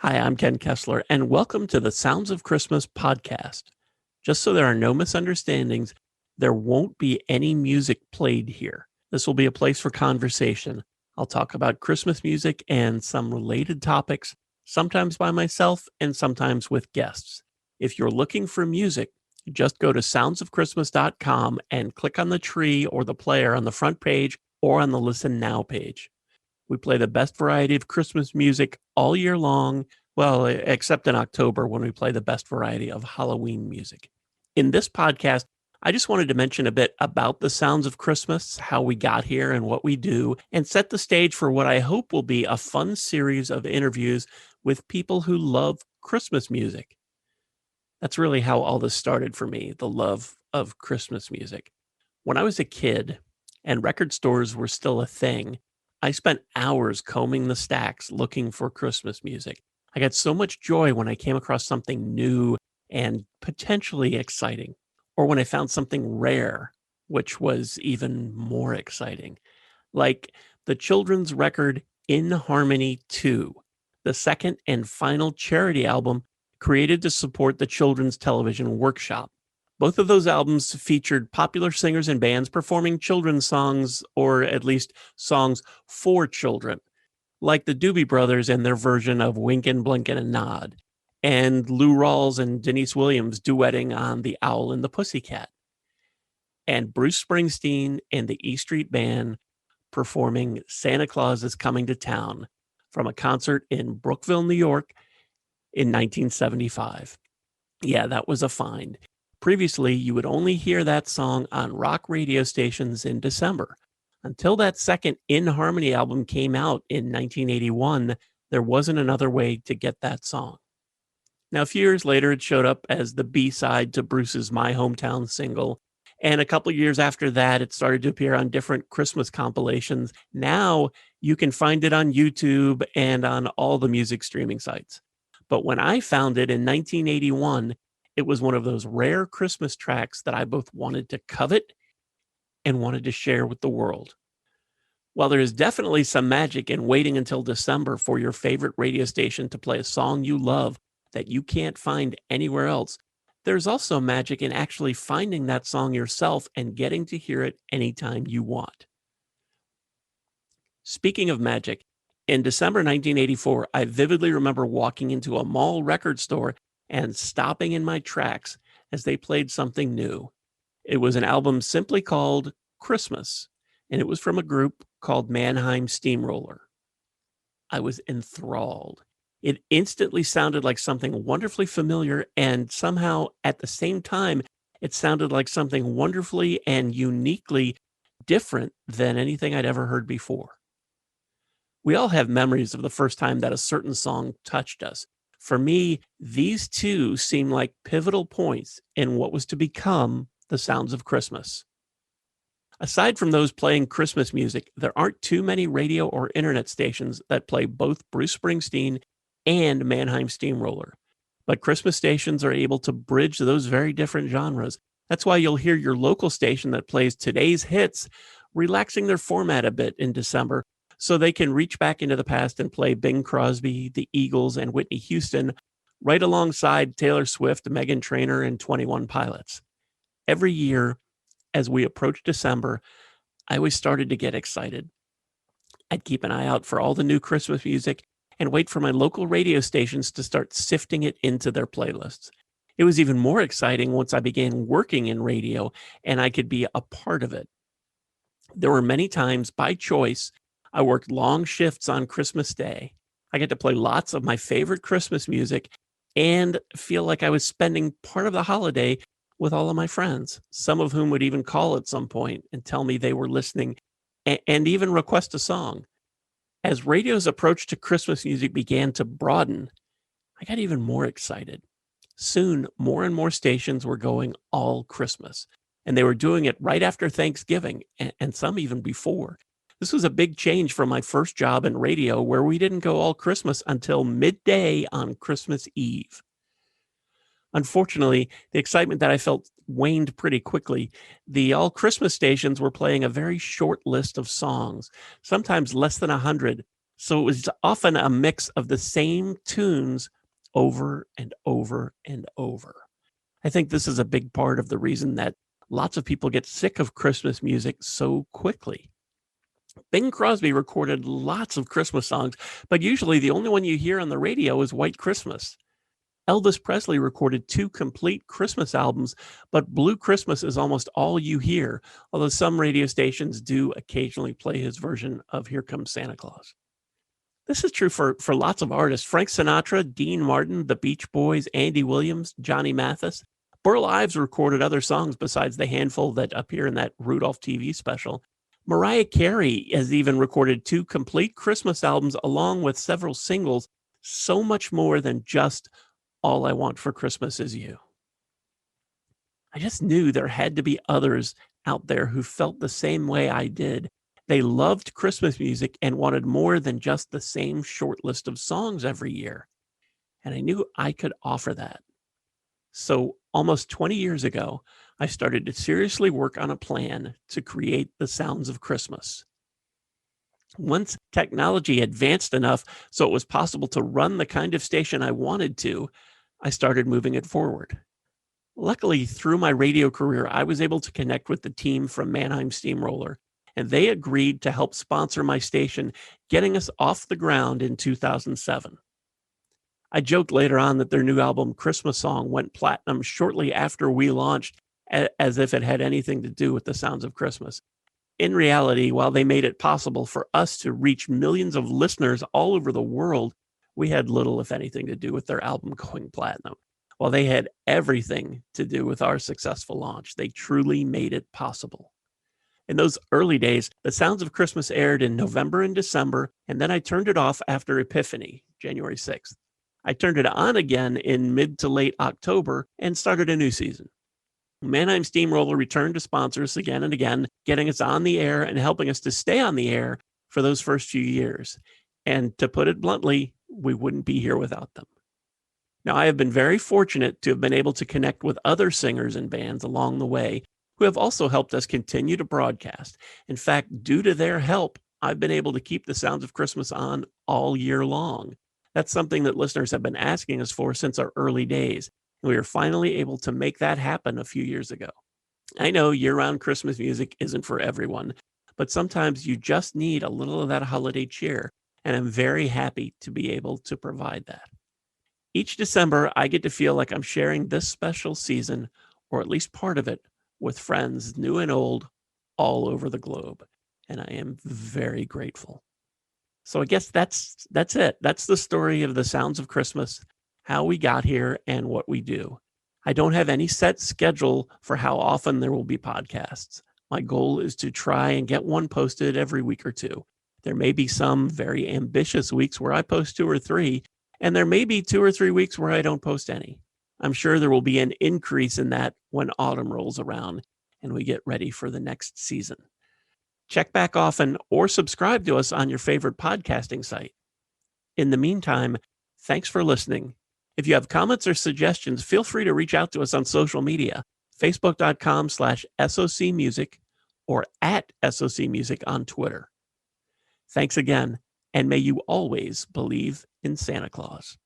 Hi, I'm Ken Kessler, and welcome to the Sounds of Christmas podcast. Just so there are no misunderstandings, there won't be any music played here. This will be a place for conversation. I'll talk about Christmas music and some related topics, sometimes by myself and sometimes with guests. If you're looking for music, just go to soundsofchristmas.com and click on the tree or the player on the front page or on the Listen Now page. We play the best variety of Christmas music all year long, well, except in October when we play the best variety of Halloween music. In this podcast, I just wanted to mention a bit about the Sounds of Christmas, how we got here and what we do, and set the stage for what I hope will be a fun series of interviews with people who love Christmas music. That's really how all this started for me, the love of Christmas music. When I was a kid and record stores were still a thing, I spent hours combing the stacks looking for Christmas music. I got so much joy when I came across something new and potentially exciting, or when I found something rare, which was even more exciting, like the children's record In Harmony 2, the second and final charity album created to support the Children's Television Workshop. Both of those albums featured popular singers and bands performing children's songs, or at least songs for children, like the Doobie Brothers and their version of Winkin', Blinkin' and Nod, and Lou Rawls and Denise Williams duetting on The Owl and the Pussycat, and Bruce Springsteen and the E Street Band performing Santa Claus is Coming to Town from a concert in Brookville, New York in 1975. Yeah, that was a find. Previously, you would only hear that song on rock radio stations in December. Until that second In Harmony album came out in 1981, there wasn't another way to get that song. Now, a few years later, it showed up as the B-side to Bruce's My Hometown single. And a couple of years after that, it started to appear on different Christmas compilations. Now you can find it on YouTube and on all the music streaming sites. But when I found it in 1981, it was one of those rare Christmas tracks that I both wanted to covet and wanted to share with the world. While there is definitely some magic in waiting until December for your favorite radio station to play a song you love that you can't find anywhere else, there's also magic in actually finding that song yourself and getting to hear it anytime you want. Speaking of magic, in December 1984, I vividly remember walking into a mall record store and stopping in my tracks as they played something new. It was an album simply called Christmas, and it was from a group called Mannheim Steamroller. I was enthralled. It instantly sounded like something wonderfully familiar, and somehow at the same time, it sounded like something wonderfully and uniquely different than anything I'd ever heard before. We all have memories of the first time that a certain song touched us. For me, these two seem like pivotal points in what was to become the Sounds of Christmas. Aside from those playing Christmas music, there aren't too many radio or internet stations that play both Bruce Springsteen and Mannheim Steamroller. But Christmas stations are able to bridge those very different genres. That's why you'll hear your local station that plays today's hits relaxing their format a bit in December so they can reach back into the past and play Bing Crosby, the Eagles, and Whitney Houston right alongside Taylor Swift, Meghan Trainor, and 21 Pilots. Every year, as we approach December, I always started to get excited. I'd keep an eye out for all the new Christmas music and wait for my local radio stations to start sifting it into their playlists. It was even more exciting once I began working in radio and I could be a part of it. There were many times by choice I worked long shifts on Christmas Day. I got to play lots of my favorite Christmas music and feel like I was spending part of the holiday with all of my friends, some of whom would even call at some point and tell me they were listening and even request a song. As radio's approach to Christmas music began to broaden, I got even more excited. Soon, more and more stations were going all Christmas, and they were doing it right after Thanksgiving, and some even before. This was a big change from my first job in radio, where we didn't go all Christmas until midday on Christmas Eve. Unfortunately, the excitement that I felt waned pretty quickly. The all Christmas stations were playing a very short list of songs, sometimes less than 100, So it was often a mix of the same tunes over and over and over. I think this is a big part of the reason that lots of people get sick of Christmas music so quickly. Bing Crosby recorded lots of Christmas songs, but usually the only one you hear on the radio is White Christmas. Elvis Presley recorded 2 complete Christmas albums, but Blue Christmas is almost all you hear, although some radio stations do occasionally play his version of Here Comes Santa Claus. This is true for lots of artists. Frank Sinatra, Dean Martin, the Beach Boys, Andy Williams, Johnny Mathis. Burl Ives recorded other songs besides the handful that appear in that Rudolph TV special. Mariah Carey has even recorded 2 complete Christmas albums along with several singles, so much more than just All I Want for Christmas Is You. I just knew there had to be others out there who felt the same way I did. They loved Christmas music and wanted more than just the same short list of songs every year. And I knew I could offer that. So almost 20 years ago, I started to seriously work on a plan to create the sounds of Christmas. Once technology advanced enough so it was possible to run the kind of station I wanted to, I started moving it forward. Luckily, through my radio career, I was able to connect with the team from Mannheim Steamroller, and they agreed to help sponsor my station, getting us off the ground in 2007. I joked later on that their new album, Christmas Song, went platinum shortly after we launched, as if it had anything to do with the sounds of Christmas. In reality, while they made it possible for us to reach millions of listeners all over the world, we had little, if anything, to do with their album going platinum. While they had everything to do with our successful launch, they truly made it possible. In those early days, The Sounds of Christmas aired in November and December, and then I turned it off after Epiphany, January 6th. I turned it on again in mid to late October and started a new season. Mannheim Steamroller returned to sponsor us again and again, getting us on the air and helping us to stay on the air for those first few years. And to put it bluntly, we wouldn't be here without them. Now, I have been very fortunate to have been able to connect with other singers and bands along the way who have also helped us continue to broadcast. In fact, due to their help, I've been able to keep the Sounds of Christmas on all year long. That's something that listeners have been asking us for since our early days. And we were finally able to make that happen a few years ago. I know year-round Christmas music isn't for everyone, but sometimes you just need a little of that holiday cheer, and I'm very happy to be able to provide that. Each December, I get to feel like I'm sharing this special season, or at least part of it, with friends, new and old, all over the globe. And I am very grateful. So I guess that's it. That's the story of the Sounds of Christmas, how we got here, and what we do. I don't have any set schedule for how often there will be podcasts. My goal is to try and get one posted every week or two. There may be some very ambitious weeks where I post 2 or 3, and there may be 2 or 3 weeks where I don't post any. I'm sure there will be an increase in that when autumn rolls around and we get ready for the next season. Check back often or subscribe to us on your favorite podcasting site. In the meantime, thanks for listening. If you have comments or suggestions, feel free to reach out to us on social media, facebook.com/SOCmusic or @SOCmusic on Twitter. Thanks again, and may you always believe in Santa Claus.